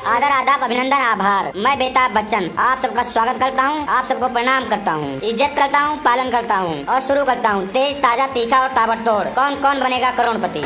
आदर, आदाब, अभिनंदन, आभार। मैं बेताब बच्चन आप सबका स्वागत करता हूँ, आप सबको प्रणाम करता हूँ, इज्जत करता हूँ, पालन करता हूँ और शुरू करता हूँ तेज, ताजा, तीखा और ताबड़तोड़। कौन कौन बनेगा करोड़पति।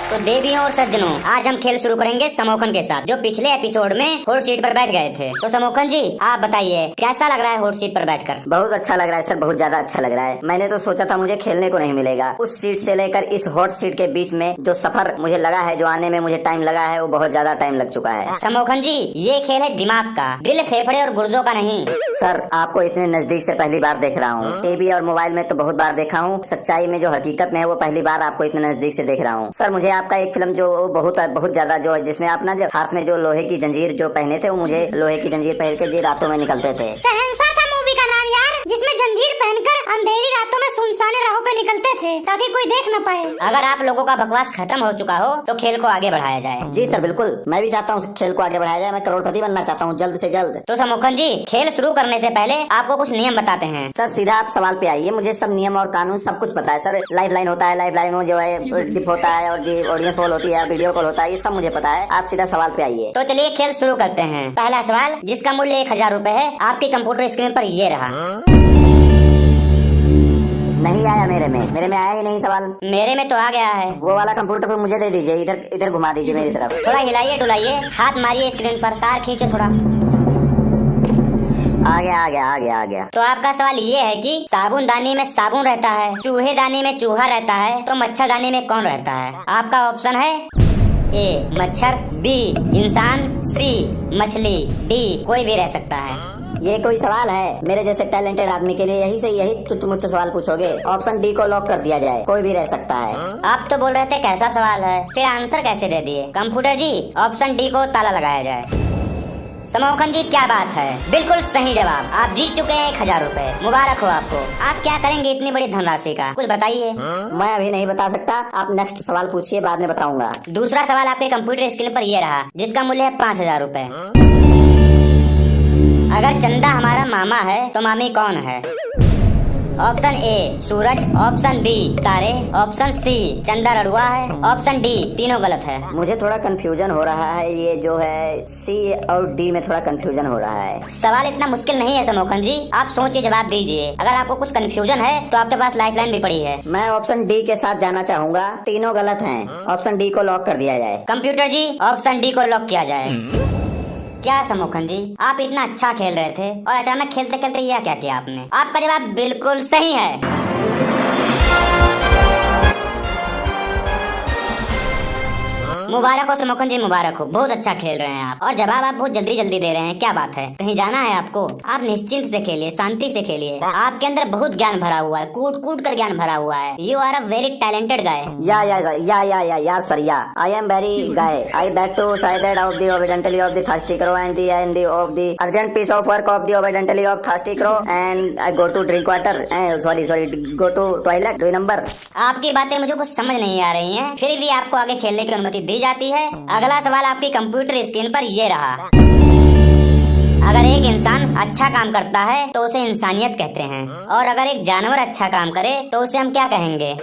तो देवियों और सज्जनों, आज हम खेल शुरू करेंगे समोखन के साथ, जो पिछले एपिसोड में हॉट सीट पर बैठ गए थे। तो समोखन जी, आप बताइए कैसा लग रहा है हॉट सीट पर बैठकर। बहुत अच्छा लग रहा है सर, बहुत ज्यादा अच्छा लग रहा है। मैंने तो सोचा था मुझे खेलने को नहीं मिलेगा। उस सीट से लेकर इस हॉट सीट के बीच में जो सफर मुझे लगा है, जो आने में मुझे टाइम लगा है, वो बहुत ज्यादा टाइम लग चुका है। समोखन जी, ये खेल है दिमाग का, दिल, फेफड़े और गुर्दों का नहीं। सर, आपको इतने नजदीक से पहली बार देख रहा हूँ। टीवी और मोबाइल में तो बहुत बार देखा हूँ, सच्चाई में जो हकीकत में है वो पहली बार आपको इतने नजदीक से देख रहा हूँ। सर, मुझे आपका एक फिल्म जो बहुत ज्यादा जो है, जिसमें आप ना जो हाथ में जो लोहे की जंजीर जो पहने थे, वो मुझे लोहे की जंजीर पहन के रातों में निकलते थे। शहंशाह था मूवी का नाम यार, जिसमें जंजीर पहनकर अंधेरी रातों में सुनसान राहों पे निकलते थे ताकि कोई देख न पाए। अगर आप लोगों का बकवास खत्म हो चुका हो तो खेल को आगे बढ़ाया जाए। जी सर, बिल्कुल, मैं भी चाहता हूँ खेल को आगे बढ़ाया जाए। मैं करोड़पति बनना चाहता हूँ जल्द से जल्द। तो समोखन जी, खेल शुरू करने से पहले आपको कुछ नियम बताते हैं। सर, सीधा आप सवाल पे आइए। मुझे सब नियम और कानून सब कुछ पता है सर। लाइफ लाइन होता है, लाइफ लाइन में जो है डिप होता है, और जी ऑडियंस कॉल होती है, वीडियो कॉल होता है, ये सब मुझे पता है। आप सीधा सवाल पे आइए। तो चलिए खेल शुरू करते हैं। पहला सवाल, जिसका मूल्य 1000 रुपए है, आपकी कंप्यूटर स्क्रीन पर ये रहा। नहीं आया मेरे में आया ही नहीं सवाल। मेरे में तो आ गया है। वो वाला कंप्यूटर पे मुझे दे दीजिए, इधर घुमा दीजिए मेरी तरफ। थोड़ा हिलाइए डुलाइए, हाथ मारिए स्क्रीन पर, तार खींचे थोड़ा। आ गया। तो आपका सवाल ये है कि साबुन दानी में साबुन रहता है, चूहे दानी में चूहा रहता है, तो मच्छरदानी में कौन रहता है। आपका ऑप्शन है ए मच्छर, बी इंसान, सी मछली, डी कोई भी रह सकता है। ये कोई सवाल है? मेरे जैसे टैलेंटेड आदमी के लिए यही तुच्छ मुच्छ सवाल पूछोगे? ऑप्शन डी को लॉक कर दिया जाए, कोई भी रह सकता है। आप तो बोल रहे थे कैसा सवाल है, फिर आंसर कैसे दे दिए। कंप्यूटर जी, ऑप्शन डी को ताला लगाया जाए। समोखन जी, क्या बात है, बिल्कुल सही जवाब। आप जीत चुके हैं 1000 रुपए। मुबारक हो आपको। आप क्या करेंगे इतनी बड़ी धनराशि का, कुछ बताइए। मैं अभी नहीं बता सकता, आप नेक्स्ट सवाल पूछिए, बाद में बताऊंगा। दूसरा सवाल आपके कंप्यूटर स्क्रीन पर ये रहा, जिसका मूल्य है 5000 रुपए। अगर चंदा हमारा मामा है तो मामी कौन है। ऑप्शन ए सूरज, ऑप्शन बी तारे, ऑप्शन सी चंदा रड़ुआ है, ऑप्शन डी तीनों गलत है। मुझे थोड़ा कंफ्यूजन हो रहा है, ये जो है सी और डी में थोड़ा कंफ्यूजन हो रहा है। सवाल इतना मुश्किल नहीं है समोखन जी, आप सोचिए जवाब दीजिए। अगर आपको कुछ कंफ्यूजन है तो आपके पास लाइफलाइन भी पड़ी है। मैं ऑप्शन डी के साथ जाना चाहूंगा, तीनों गलत हैं। ऑप्शन डी को लॉक कर दिया जाए। कंप्यूटर जी, ऑप्शन डी को लॉक किया जाए। क्या समोखन जी, आप इतना अच्छा खेल रहे थे और अचानक खेलते खेलते यह क्या किया आपने। आपका जवाब बिल्कुल सही है। मुबारक हो समोखन जी, मुबारक हो, बहुत अच्छा खेल रहे हैं आप। और जवाब आप बहुत जल्दी जल्दी दे रहे हैं, क्या बात है, कहीं जाना है आपको। आप निश्चिंत से खेलिए, शांति से खेलिए। आपके अंदर बहुत ज्ञान भरा हुआ है, कूट कूट कर ज्ञान भरा हुआ है। You are a very talented guy. Yeah sir, I am very guy. I back to say that of the obediently of the thirsty crow and the of the urgent piece of work of the obediently of thirsty crow and I go to drink water. Sorry, go to toilet. Do you number? आपकी बातें मुझे कुछ समझ नहीं आ रही हैं, फिर भी आपको आगे खेलने की अनुमति दी जाती है। अगला सवाल आपकी कंप्यूटर स्क्रीन पर ये रहा। अगर एक इंसान अच्छा काम करता है तो उसे इंसानियत कहते हैं, और अगर एक जानवर अच्छा काम करे तो उसे हम क्या कहेंगे।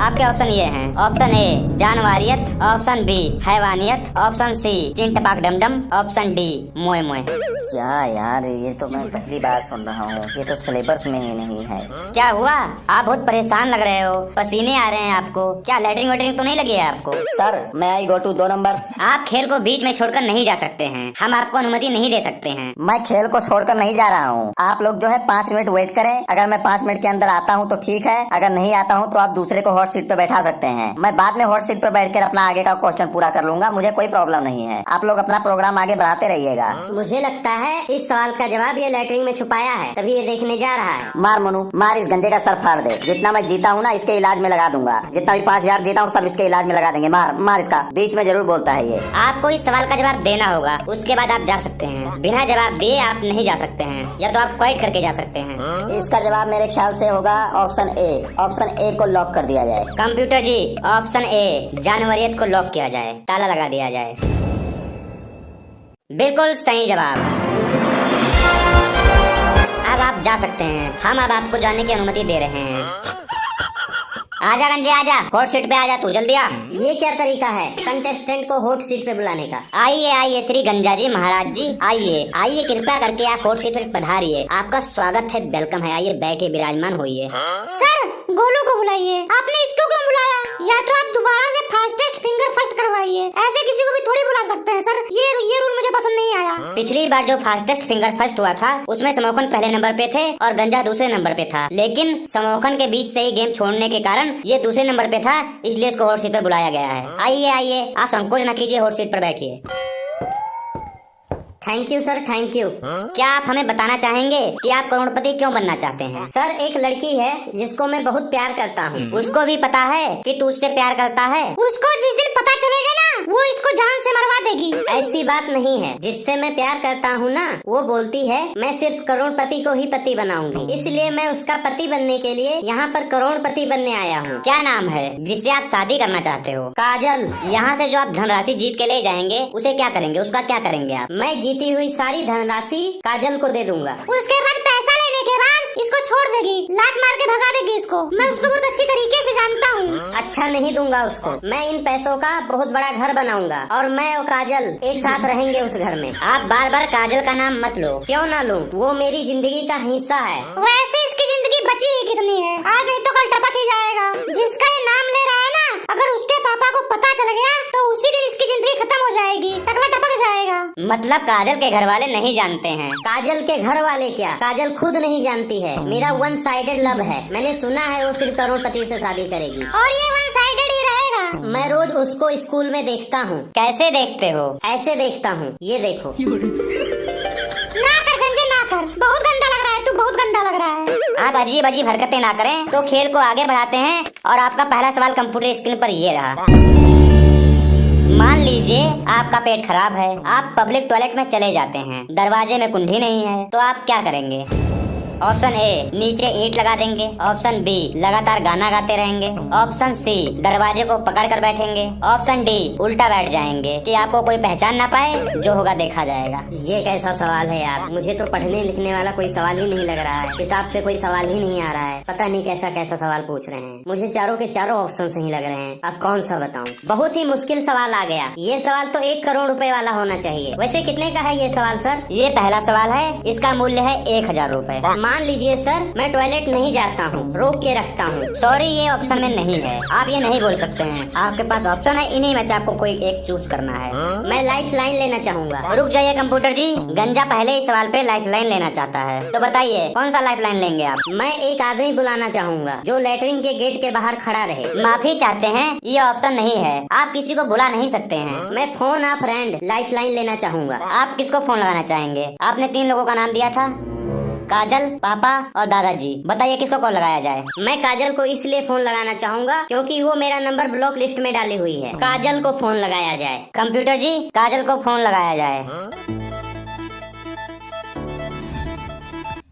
आपके ऑप्शन ये हैं। ऑप्शन ए जानवारियत, ऑप्शन बी हैवानियत, ऑप्शन सी चिंटपाक डमडम, ऑप्शन डी मोए मोए। क्या यार, ये तो मैं पहली बार सुन रहा हूँ, ये तो सिलेबस में ही नहीं है। क्या हुआ, आप बहुत परेशान लग रहे हो, पसीने आ रहे हैं आपको। क्या लैटरिन वेटरिन तो नहीं लगी है आपको। सर, मैं आई गो टू 2 नंबर। आप खेल को बीच में छोड़कर नहीं जा सकते हैं, हम आपको अनुमति नहीं दे सकते हैं। मैं खेल को छोड़कर नहीं जा रहा हूँ। आप लोग जो है 5 मिनट वेट करें। अगर मैं 5 मिनट के अंदर आता हूँ तो ठीक है, अगर नहीं आता हूँ तो आप दूसरे को हॉट सीट पे बैठा सकते हैं। मैं बाद में हॉट सीट पर बैठकर अपना आगे का क्वेश्चन पूरा कर लूंगा, मुझे कोई प्रॉब्लम नहीं है। आप लोग अपना प्रोग्राम आगे बढ़ाते रहिएगा। मुझे लगता है इस सवाल का जवाब ये लैटरिन में छुपाया है, तभी ये देखने जा रहा है। मार मनु, मार इस गंजे का सर फाड़ दे। जितना मैं जीता हूँ ना, इसके इलाज में लगा दूंगा। जितना भी 5000 जीता हूँ सब इसके इलाज में लगा देंगे। मार इसका, बीच में जरूर बोलता है ये। आपको इस सवाल का जवाब देना होगा, उसके बाद आप जा सकते हैं। बिना जवाब दिए आप नहीं जा सकते हैं, या तो आप क्वाइट करके जा सकते हैं। इसका जवाब मेरे ख्याल से होगा ऑप्शन ए। ऑप्शन ए को लॉक कर दिया जाए। कंप्यूटर जी, ऑप्शन ए जानवरियत को लॉक किया जाए, ताला लगा दिया जाए। बिल्कुल सही जवाब। अब आप जा सकते हैं, हम अब आपको जाने की अनुमति दे रहे हैं। आजा गंजे आजा, हॉट सीट पे आजा तू, जल्दी आ। ये क्या तरीका है कंटेस्टेंट को हॉट सीट पे बुलाने का? आइए आइए श्री गंजा जी महाराज जी, आइए आइए, कृपया करके आप हॉट सीट पर पधारिए। आपका स्वागत है, वेलकम है, आइए बैठिए, विराजमान होइए। सर गोलू को बुलाइए। आपने इसको क्यों बुलाया? या तो आप दोबारा से फास्टेस्ट फिंगर फर्स्ट करवाइए, ऐसे किसी को भी थोड़ी बुला सकते हैं सर। ये रूल मुझे पसंद नहीं आया। पिछली बार जो फास्टेस्ट फिंगर फर्स्ट हुआ था उसमें समोखन पहले नंबर पे थे और गंजा दूसरे नंबर पे था, लेकिन समोखन के बीच से ही गेम छोड़ने के कारण ये दूसरे नंबर पे था, इसलिए इसको हॉट सीट पर बुलाया गया है। आइए आइए, आप संकोच न कीजिए, हॉट सीट पर बैठिए। Thank you sir, thank you. क्या आप हमें बताना चाहेंगे कि आप करोड़पति क्यों बनना चाहते हैं? सर एक लड़की है जिसको मैं बहुत प्यार करता हूँ। उसको भी पता है कि तू उससे प्यार करता है? उसको जिस दिन पता चलेगा ना, वो इसको जान से मरवा देगी। ऐसी बात नहीं है, जिससे मैं प्यार करता हूँ ना, वो बोलती है मैं सिर्फ करोड़पति को ही पति बनाऊंगी, इसलिए मैं उसका पति बनने के लिए यहाँ पर करोड़पति बनने आया हूँ। क्या नाम है जिससे आप शादी करना चाहते हो? काजल। यहाँ से जो आप धनराशि जीत के ले जाएंगे उसे क्या करेंगे, उसका क्या करेंगे आप? मैं जीती हुई सारी धनराशि काजल को दे दूंगा। उसके बाद पैसा लेने के बाद इसको छोड़ देगी, लात मार के भगा देगी इसको। मैं उसको बहुत अच्छी तरीके से जानता हूँ। अच्छा नहीं दूंगा उसको, मैं इन पैसों का बहुत बड़ा घर बनाऊंगा और मैं और काजल एक साथ रहेंगे उस घर में। आप बार बार काजल का नाम मत लो। क्यों ना लूं, वो मेरी जिंदगी का हिस्सा है। वैसे इसकी जिंदगी बची ही कितनी है, आज नहीं तो कल टपक ही जाएगा। जिसका ये नाम ले रहा है ना, अगर उसके पापा को पता चल गया तो उसी दिन इसकी जिंदगी खत्म हो जाएगी, टकला टपक जाएगा। मतलब काजल के घर वाले नहीं जानते हैं? काजल के घर वाले क्या, काजल खुद नहीं जानती है। मेरा वन साइडेड लव है, मैंने सुना है वो सिर्फ करोड़पति से शादी करेगी। और ये वन साइडेड ही रहेगा। मैं रोज उसको स्कूल में देखता हूँ। कैसे देखते हो? ऐसे देखता हूँ, ये देखो। ना कर गंजे ना कर, बहुत गंदा लग रहा है तू, बहुत गंदा लग रहा है। आप अजीब अजीब हरकतें ना करें तो खेल को आगे बढ़ाते हैं। और आपका पहला सवाल कंप्यूटर स्क्रीन पर ये रहा। मान लीजिए आपका पेट खराब है, आप पब्लिक टॉयलेट में चले जाते हैं, दरवाजे में कुंडी नहीं है, तो आप क्या करेंगे? ऑप्शन ए, नीचे ईंट लगा देंगे। ऑप्शन बी, लगातार गाना गाते रहेंगे। ऑप्शन सी, दरवाजे को पकड़ कर बैठेंगे। ऑप्शन डी, उल्टा बैठ जाएंगे कि आपको कोई पहचान ना पाए, जो होगा देखा जाएगा। ये कैसा सवाल है यार, मुझे तो पढ़ने लिखने वाला कोई सवाल ही नहीं लग रहा है, किताब से कोई सवाल ही नहीं आ रहा है। पता नहीं कैसा कैसा सवाल पूछ रहे हैं, मुझे चारों के चारों ऑप्शन सही लग रहे हैं, अब कौन सा बताऊं। बहुत ही मुश्किल सवाल आ गया, ये सवाल तो 1 करोड़ रुपए वाला होना चाहिए। वैसे कितने का है ये सवाल सर? ये पहला सवाल है, इसका मूल्य है 1000 रुपए। मान लीजिए सर, मैं टॉयलेट नहीं जाता हूँ, रोक के रखता हूँ। सॉरी, ये ऑप्शन में नहीं है, आप ये नहीं बोल सकते हैं। आपके पास ऑप्शन है, इन्हीं में से आपको कोई एक चूज करना है। मैं लाइफ लाइन लेना चाहूँगा। रुक जाइए कंप्यूटर जी, गंजा पहले ही सवाल पे लाइफ लाइन लेना चाहता है, तो बताइए कौन सा लाइफ लाइन लेंगे आप? मैं एक आदमी बुलाना चाहूँगा जो लेटरिन के गेट के बाहर खड़ा रहे। माफी चाहते हैं, ये ऑप्शन नहीं है, आप किसी को बुला नहीं सकते हैं। मैं फोन आ फ्रेंड लाइफ लाइन लेना चाहूँगा। आप किसको फोन लगाना चाहेंगे? आपने 3 लोगों का नाम दिया था, काजल, पापा और दादाजी। बताइए किसको कॉल लगाया जाए? मैं काजल को इसलिए फोन लगाना चाहूँगा क्योंकि वो मेरा नंबर ब्लॉक लिस्ट में डाली हुई है। काजल को फोन लगाया जाए। कंप्यूटर जी, काजल को फोन लगाया जाए।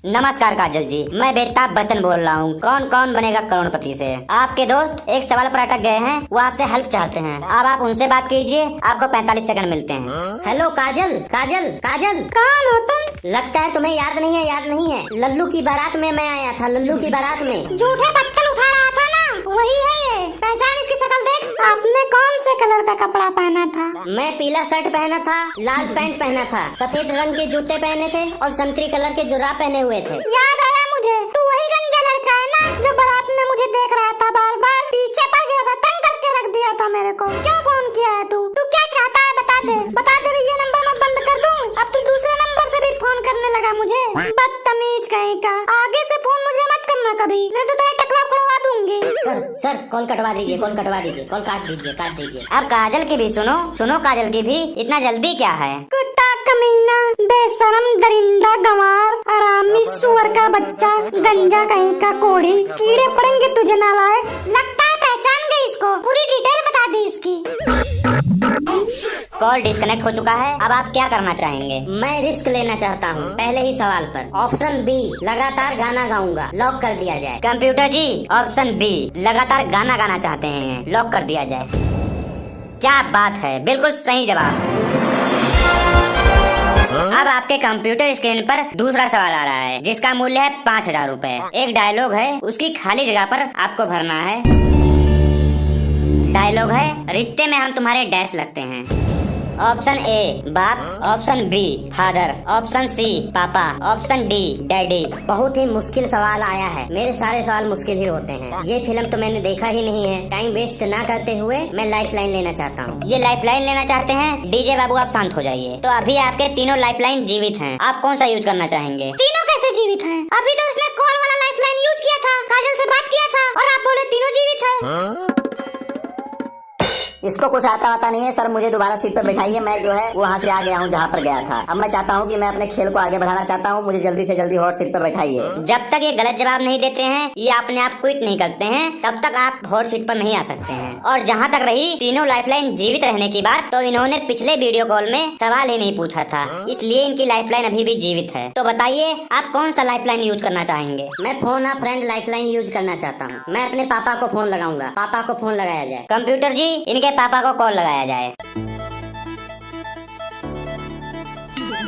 नमस्कार काजल जी, मैं बेताब बच्चन बोल रहा हूँ। कौन कौन बनेगा करोड़पति से? आपके दोस्त एक सवाल पर अटक गए हैं, वो आपसे हेल्प चाहते हैं। अब आप उनसे बात कीजिए, आपको 45 सेकंड मिलते हैं। हेलो काजल, काजल, काजल। कौन हो तुम? लगता है तुम्हें याद नहीं है, याद नहीं है। लल्लू की बारात में मैं आया था, लल्लू की बारात में। झूठे पत्तल उठा रहा था ना, वही है ये। पहचान इसकी शक्ल देख। आपने कौन से कलर का कपड़ा पहना था? मैं पीला शर्ट पहना था, लाल पैंट पहना था, सफेद रंग के जूते पहने थे और संतरी कलर के जुराब पहने हुए थे। याद आया मुझे, तू वही गंजा लड़का है ना जो बारात में मुझे देख रहा था, बार बार पीछे पड़ गया था, तंग करके रख दिया था मेरे को। क्यों फोन किया है तू? तू क्या चाहता है बता दे, बता दे। ये नंबर मैं बंद कर दूं? अब तू दूसरे नंबर से भी फोन करने लगा मुझे, बदतमीज कहीं का। आगे से फोन मुझे मत करना कभी, नहीं तो तेरा टकला खुलवा दूंगी। सर कॉल कटवा दीजिए, कॉल कटवा दीजिए, कॉल काट दीजिए, काट दीजिए। अब काजल की भी सुनो, सुनो काजल की भी, इतना जल्दी क्या है? कुत्ता कमीना, बेशरम, दरिंदा, गंवार, आरामी, सुअर का बच्चा, गंजा कहीं का कोढ़ी, कीड़े पड़ेंगे तुझे नालायक। लगता है पहचान गई इसको, पूरी डिटेल बता दी इसकी। कॉल डिस्कनेक्ट हो चुका है, अब आप क्या करना चाहेंगे? मैं रिस्क लेना चाहता हूँ पहले ही सवाल पर। ऑप्शन बी, लगातार गाना गाऊंगा, लॉक कर दिया जाए। कंप्यूटर जी, ऑप्शन बी, लगातार गाना गाना चाहते हैं, लॉक कर दिया जाए। क्या बात है, बिल्कुल सही जवाब। अब आपके कंप्यूटर स्क्रीन पर दूसरा सवाल आ रहा है, जिसका मूल्य है 5000 रुपए। एक डायलॉग है, उसकी खाली जगह पर आपको भरना है। डायलॉग है, रिश्ते में हम तुम्हारे डैश लगते हैं। ऑप्शन ए बाप, option B father, option C पापा, ऑप्शन डी डैडी। बहुत ही मुश्किल सवाल आया है। मेरे सारे सवाल मुश्किल ही होते हैं। ये फिल्म तो मैंने देखा ही नहीं है। टाइम वेस्ट ना करते हुए मैं लाइफ लाइन लेना चाहता हूँ। ये लाइफ लाइन लेना चाहते हैं? डीजे बाबू आप शांत हो जाइए। तो अभी आपके तीनों लाइफ लाइन जीवित हैं, आप कौन सा यूज करना चाहेंगे? तीनों कैसे जीवित हैं? अभी तो उसने कॉल वाला लाइफ लाइन यूज किया था, काजल से बात किया था, और आप बोले तीनों जीवित हैं। इसको कुछ आता नहीं है सर, मुझे दोबारा सीट पर बैठाइए। मैं जो है वहाँ से आ गया हूँ जहाँ पर गया था। अब मैं चाहता हूँ कि मैं अपने खेल को आगे बढ़ाना चाहता हूँ। मुझे जल्दी से जल्दी हॉट सीट पर बैठाइए। जब तक ये गलत जवाब नहीं देते हैं, ये अपने आप क्विट नहीं करते हैं, तब तक आप हॉट सीट पर नहीं आ सकते हैं। और जहाँ तक रही तीनों लाइफलाइन जीवित रहने की बात, तो इन्होंने पिछले वीडियो कॉल में सवाल ही नहीं पूछा था, इसलिए इनकी लाइफलाइन अभी भी जीवित है। तो बताइए आप कौन सा लाइफलाइन यूज करना चाहेंगे? मैं फोन अ फ्रेंड लाइफ लाइन यूज करना चाहता हूँ। मैं अपने पापा को फोन लगाऊंगा। पापा को फोन लगाया जाए। कंप्यूटर जी इनके पापा को कॉल लगाया जाए।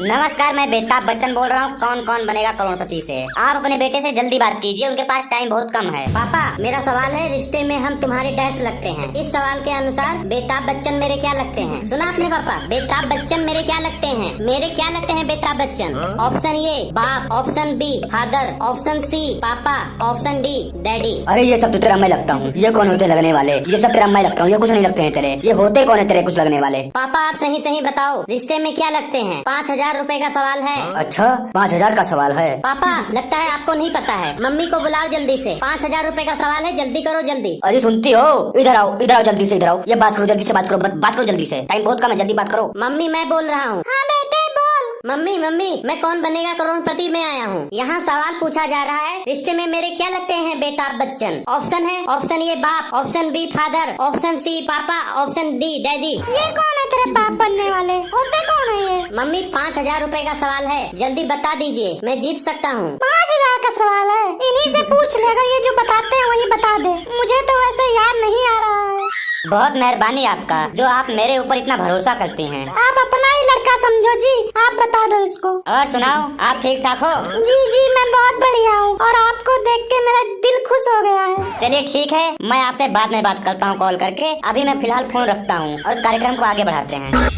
नमस्कार, मैं बेताब बच्चन बोल रहा हूँ। कौन कौन बनेगा करोड़पति से। आप अपने बेटे से जल्दी बात कीजिए, उनके पास टाइम बहुत कम है। पापा मेरा सवाल है, रिश्ते में हम तुम्हारे डैश लगते हैं। इस सवाल के अनुसार बेताब बच्चन मेरे क्या लगते हैं? सुना आपने पापा? बेताब बच्चन मेरे क्या लगते हैं? मेरे क्या लगते हैं बेताब बच्चन? ऑप्शन ए बाप, option B father, option C पापा, ऑप्शन डी डैडी। अरे ये सब तो तेरा मैं लगता हूँ। ये कौन होते लगने वाले? ये सब तेरा मैं लगता हूँ। ये कुछ नहीं लगते हैं तेरे। ये होते कौन है तेरे कुछ लगने वाले? पापा आप सही सही बताओ, रिश्ते में क्या लगते हैं? 5,000 रुपए का सवाल है। अच्छा 5,000 का सवाल है? पापा लगता है आपको नहीं पता है। मम्मी को बुलाओ जल्दी से। 5,000 रुपए का सवाल है, जल्दी करो जल्दी। अरे सुनती हो? इधर आओ जल्दी से, इधर आओ। ये बात करो जल्दी से, बात करो जल्दी से। टाइम बहुत कम है, जल्दी बात करो। मम्मी मैं बोल रहा हूँ। हाँ बेटे बोल। मम्मी मैं कौन बनेगा करोड़पति में आया हूँ। यहाँ सवाल पूछा जा रहा है, रिश्ते में मेरे क्या लगते हैं बेताब बच्चन। ऑप्शन है, ऑप्शन ए बाप, option B father, option C पापा, ऑप्शन डी डैडी। ये कौन है तेरे बाप बनने वाले? होते कौन है ये? मम्मी 5,000 रुपए का सवाल है, जल्दी बता दीजिए, मैं जीत सकता हूँ। 5,000 का सवाल है, इन्हीं से पूछ ले। अगर ये जो बताते हैं वही बता दे। मुझे तो वैसे याद नहीं आ रहा है। बहुत मेहरबानी आपका, जो आप मेरे ऊपर इतना भरोसा करती हैं। आप अपना ही लड़का समझो जी, आप बता दो इसको। और सुनाओ, आप ठीक ठाक हो? जी मैं बहुत बढ़िया हूँ, और आपको देख के मेरा दिल खुश हो गया है। चलिए ठीक है, मैं आपसे बाद में बात करता हूँ कॉल करके। अभी मैं फिलहाल फोन रखता हूँ और कार्यक्रम को आगे बढ़ाते हैं।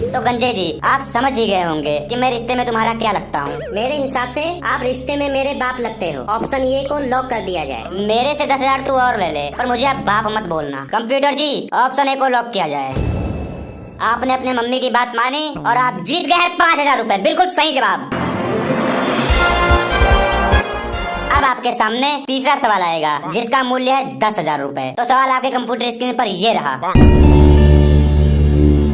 तो गंजे जी आप समझ ही गए होंगे कि मैं रिश्ते में तुम्हारा क्या लगता हूँ। मेरे हिसाब से आप रिश्ते में मेरे बाप लगते हो। ऑप्शन ए को लॉक कर दिया जाए। मेरे से 10,000 तू और ले ले, पर मुझे आप बाप मत बोलना। कंप्यूटर जी ऑप्शन ए को लॉक किया जाए। आपने अपने मम्मी की बात मानी और आप जीत गए हैं 5,000 रुपए। बिल्कुल सही जवाब। अब आपके सामने तीसरा सवाल आएगा, जिसका मूल्य है 10,000 रुपए। तो सवाल आपके कंप्यूटर स्क्रीन पर ये रहा,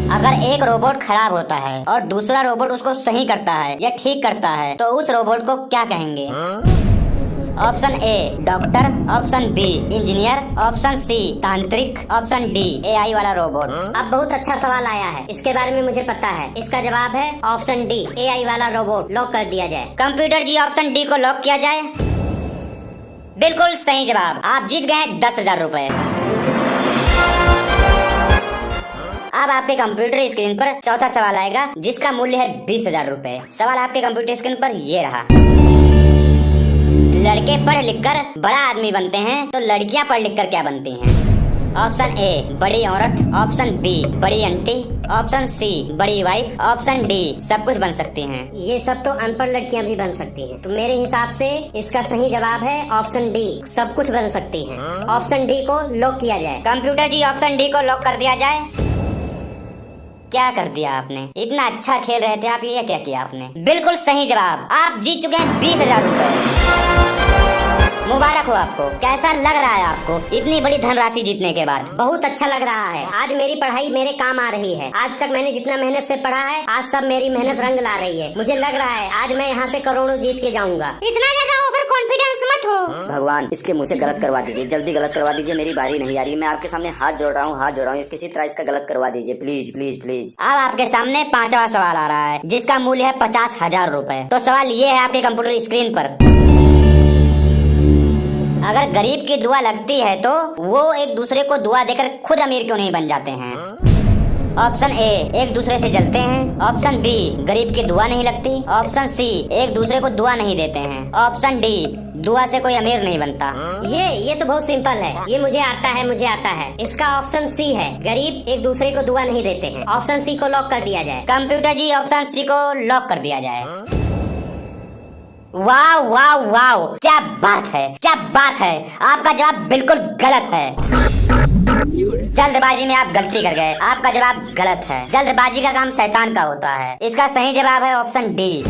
अगर एक रोबोट खराब होता है और दूसरा रोबोट उसको सही करता है या ठीक करता है, तो उस रोबोट को क्या कहेंगे? Option A doctor, option B engineer, option C तांत्रिक, ऑप्शन डी एआई वाला रोबोट। अब बहुत अच्छा सवाल आया है, इसके बारे में मुझे पता है। इसका जवाब है ऑप्शन डी एआई वाला रोबोट। लॉक कर दिया जाए। कंप्यूटर जी ऑप्शन डी को लॉक किया जाए। बिल्कुल सही जवाब। आप जीत गए 10,000 रुपए। अब आपके कंप्यूटर स्क्रीन पर चौथा सवाल आएगा, जिसका मूल्य है 20,000 रुपए। सवाल आपके कंप्यूटर स्क्रीन पर ये रहा, लड़के पढ़ लिख कर बड़ा आदमी बनते हैं, तो लड़कियां पढ़ लिख कर क्या बनती हैं? ऑप्शन ए बड़ी औरत, ऑप्शन बी बड़ी आंटी, ऑप्शन सी बड़ी वाइफ, ऑप्शन डी सब कुछ बन सकती हैं। ये सब तो अनपढ़ लड़कियां भी बन सकती हैं। तो मेरे हिसाब से इसका सही जवाब है ऑप्शन डी सब कुछ बन सकती हैं। ऑप्शन डी को लॉक किया जाए। कंप्यूटर जी ऑप्शन डी को लॉक कर दिया जाए। क्या कर दिया आपने? इतना अच्छा खेल रहे थे आप, ये क्या किया आपने? बिल्कुल सही जवाब। आप जीत चुके हैं 20,000 रुपए। मुबारक हो आपको। कैसा लग रहा है आपको इतनी बड़ी धनराशि जीतने के बाद? बहुत अच्छा लग रहा है। आज मेरी पढ़ाई मेरे काम आ रही है। आज तक मैंने जितना मेहनत से पढ़ा है, आज सब मेरी मेहनत रंग ला रही है। मुझे लग रहा है आज मैं यहाँ से करोड़ों जीत के जाऊंगा। इतना ज्यादा ओवर कॉन्फिडेंस मत हो। भगवान इसके मुँह से गलत करवा दीजिए, जल्दी गलत करवा दीजिए। मेरी बारी नहीं आ रही, मैं आपके सामने हाथ जोड़ रहा हूँ। किसी तरह इसका गलत करवा दीजिए, प्लीज प्लीज प्लीज। अब आपके सामने पांचवा सवाल आ रहा है, जिसका मूल्य है 50,000 रुपए। तो सवाल ये है आपके कंप्यूटर स्क्रीन पर, अगर गरीब की दुआ लगती है तो वो एक दूसरे को दुआ देकर खुद अमीर क्यों नहीं बन जाते हैं? ऑप्शन ए एक दूसरे से जलते हैं, ऑप्शन बी गरीब की दुआ नहीं लगती, ऑप्शन सी एक दूसरे को दुआ नहीं देते हैं, ऑप्शन डी दुआ से कोई अमीर नहीं बनता। ये तो बहुत सिंपल है, ये मुझे आता है। इसका ऑप्शन सी है, गरीब एक दूसरे को दुआ नहीं देते हैं। ऑप्शन सी को लॉक कर दिया जाए। कंप्यूटर जी ऑप्शन सी को लॉक कर दिया जाए। वाह वाह वाह, क्या बात है, क्या बात है। आपका जवाब बिल्कुल गलत है। जल्दबाजी में आप गलती कर गए, आपका जवाब गलत है। जल्दबाजी का काम शैतान का होता है। इसका सही जवाब है ऑप्शन डी,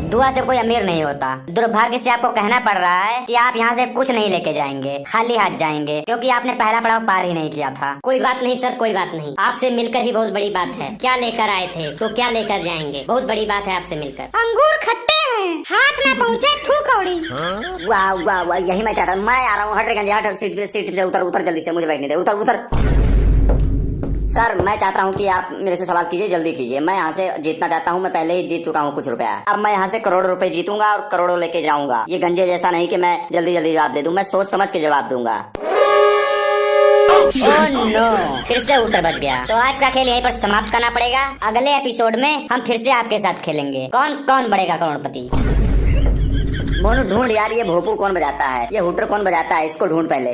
दुआ से कोई अमीर नहीं होता। दुर्भाग्य से आपको कहना पड़ रहा है कि आप यहाँ से कुछ नहीं लेके जाएंगे, खाली हाथ जाएंगे, क्योंकि आपने पहला पड़ाव पार ही नहीं किया था। कोई बात नहीं सर, कोई बात नहीं। आपसे मिलकर ही बहुत बड़ी बात है। क्या लेकर आए थे तो क्या लेकर जाएंगे, बहुत बड़ी बात है आपसे मिलकर। अंगूर खट्टे हैं, हाथ में पहुँचे थू कौड़ी। वाह वाह वाह, यही मैं चाहता हूँ। मैं आ रहा हूँ, हट रे गंजे, हट, सीट से उतर जल्दी से, मुझे बैठने दे, उतर। सर मैं चाहता हूँ कि आप मेरे से सवाल कीजिए, जल्दी कीजिए। मैं यहाँ से जीतना चाहता हूँ, मैं पहले ही जीत चुका हूँ कुछ रुपया। अब मैं यहाँ से करोड़ों रुपए जीतूंगा और करोड़ों लेके जाऊंगा। ये गंजे जैसा नहीं कि मैं जल्दी जवाब दे दूं, मैं सोच समझ के जवाब दूंगा। ओह नो, फिर से ऊपर बच गया। तो आज का खेल यहीं पर समाप्त करना पड़ेगा। अगले एपिसोड में हम फिर से आपके साथ खेलेंगे। कौन कौन बढ़ेगा करोड़पति। मोनू ढूंढ यार, ये भोपू कौन बजाता है, ये हुटर कौन बजाता है, इसको ढूंढ पहले।